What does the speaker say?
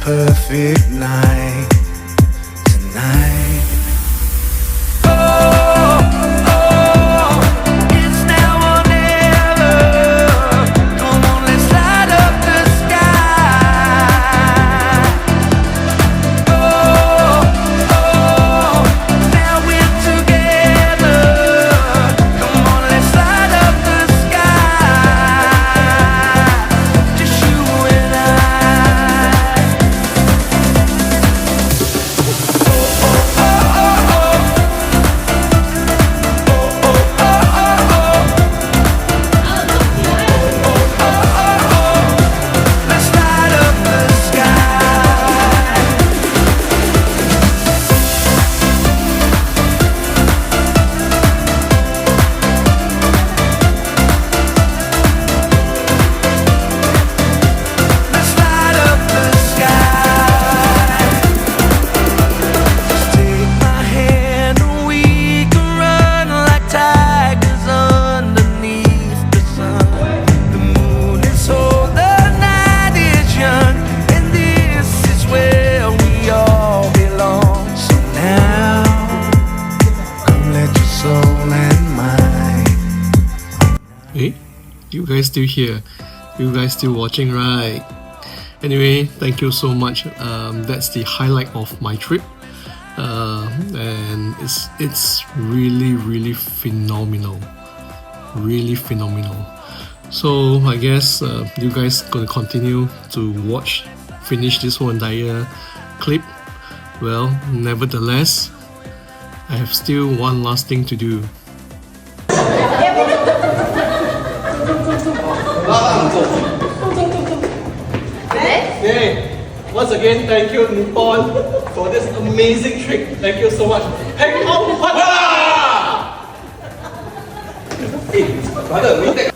perfect night tonight. It's now or never. Come on, let's light up the sky. Now we're together. Come on, let's light up the sky. Just you and I. Let's light up the sky. Let's light up the sky. Just take my hand and we can run like tigers underneath the sun. The moon is old, the night is young, and this is where we all belong. So now, come let your soul and mind. Hey, you guys still here? You guys still watching, right? Anyway, thank you so much. That's the highlight of my trip, and it's really phenomenal, really phenomenal. So I guess you guys gonna continue to finish this whole entire clip. Well, nevertheless, I have still one last thing to do. Hey, once again, thank you Nippon for this amazing trip. Thank you so much. Hey, oh, what? Hey, brother, we take